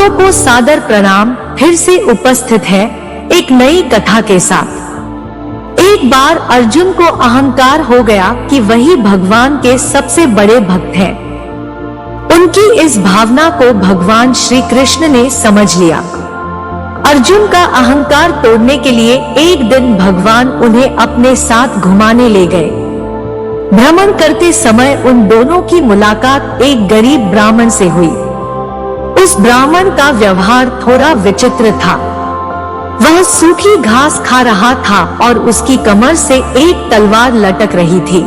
भक्तों को सादर प्रणाम, फिर से उपस्थित है एक नई कथा के साथ। एक बार अर्जुन को अहंकार हो गया कि वही भगवान के सबसे बड़े भक्त हैं। उनकी इस भावना को भगवान श्री कृष्ण ने समझ लिया। अर्जुन का अहंकार तोड़ने के लिए एक दिन भगवान उन्हें अपने साथ घुमाने ले गए। भ्रमण करते समय उन दोनों की मुलाकात एक गरीब ब्राह्मण से हुई। उस ब्राह्मण का व्यवहार थोड़ा विचित्र था। वह सूखी घास खा रहा था और उसकी कमर से एक तलवार लटक रही थी।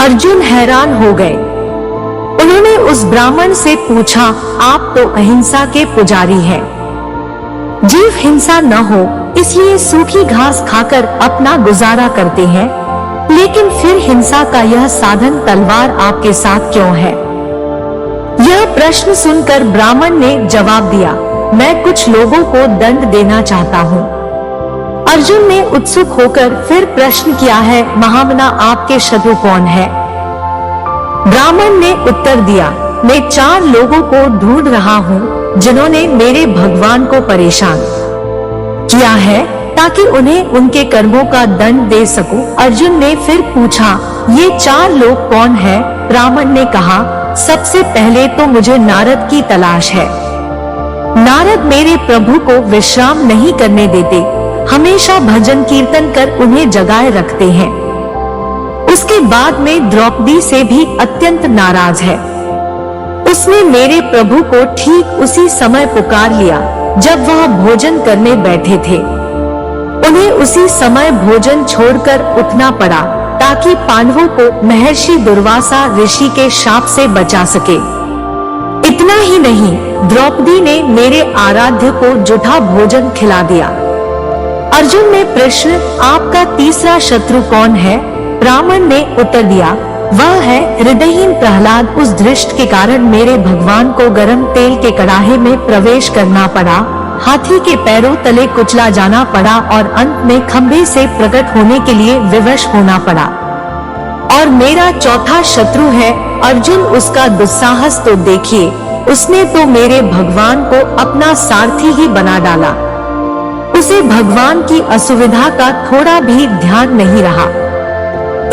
अर्जुन हैरान हो गए। उन्होंने उस ब्राह्मण से पूछा, आप तो अहिंसा के पुजारी हैं। जीव हिंसा न हो इसलिए सूखी घास खाकर अपना गुजारा करते हैं, लेकिन फिर हिंसा का यह साधन तलवार आपके साथ क्यों है? यह प्रश्न सुनकर ब्राह्मण ने जवाब दिया, मैं कुछ लोगों को दंड देना चाहता हूँ। अर्जुन ने उत्सुक होकर फिर प्रश्न किया है, महामना आपके शत्रु कौन है? ब्राह्मण ने उत्तर दिया, मैं 4 लोगों को ढूंढ रहा हूँ जिन्होंने मेरे भगवान को परेशान किया है, ताकि उन्हें उनके कर्मों का दंड दे सकूं। अर्जुन ने फिर पूछा, ये 4 लोग कौन है? ब्राह्मण ने कहा, सबसे पहले तो मुझे नारद की तलाश है। नारद मेरे प्रभु को विश्राम नहीं करने देते, हमेशा भजन कीर्तन कर उन्हें जगाए रखते हैं। उसके बाद में द्रौपदी से भी अत्यंत नाराज है। उसने मेरे प्रभु को ठीक उसी समय पुकार लिया जब वह भोजन करने बैठे थे। उन्हें उसी समय भोजन छोड़कर उठना पड़ा ताकि पांडवों को महर्षि दुर्वासा ऋषि के शाप से बचा सके। इतना ही नहीं, द्रौपदी ने मेरे आराध्य को जूठा भोजन खिला दिया। अर्जुन ने प्रश्न, आपका तीसरा शत्रु कौन है? ब्राह्मण ने उत्तर दिया, वह है हृदयहीन प्रहलाद। उस दृष्ट के कारण मेरे भगवान को गर्म तेल के कड़ाहे में प्रवेश करना पड़ा, हाथी के पैरों तले कुचला जाना पड़ा और अंत में खंभे से प्रकट होने के लिए विवश होना पड़ा। और मेरा चौथा शत्रु है अर्जुन। उसका दुस्साहस तो देखिए, उसने तो मेरे भगवान को अपना सारथी ही बना डाला। उसे भगवान की असुविधा का थोड़ा भी ध्यान नहीं रहा।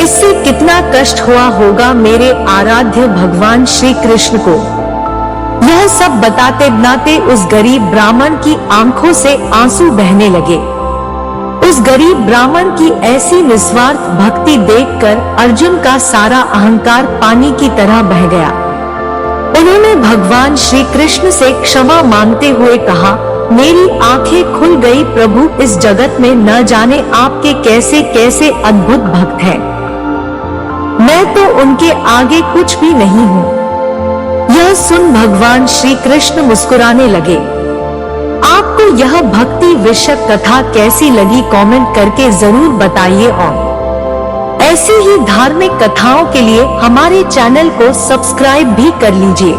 इससे कितना कष्ट हुआ होगा मेरे आराध्य भगवान श्री कृष्ण को। यह सब बताते बनाते उस गरीब ब्राह्मण की आंखों से आंसू बहने लगे। उस गरीब ब्राह्मण की ऐसी निस्वार्थ भक्ति देखकर अर्जुन का सारा अहंकार पानी की तरह बह गया। उन्होंने भगवान श्री कृष्ण से क्षमा मांगते हुए कहा, मेरी आंखें खुल गई प्रभु, इस जगत में न जाने आपके कैसे कैसे अद्भुत भक्त हैं। मैं तो उनके आगे कुछ भी नहीं हूँ। यह सुन भगवान श्री कृष्ण मुस्कुराने लगे। आपको यह भक्ति विषयक कथा कैसी लगी कमेंट करके जरूर बताइए और ऐसी ही धार्मिक कथाओं के लिए हमारे चैनल को सब्सक्राइब भी कर लीजिए।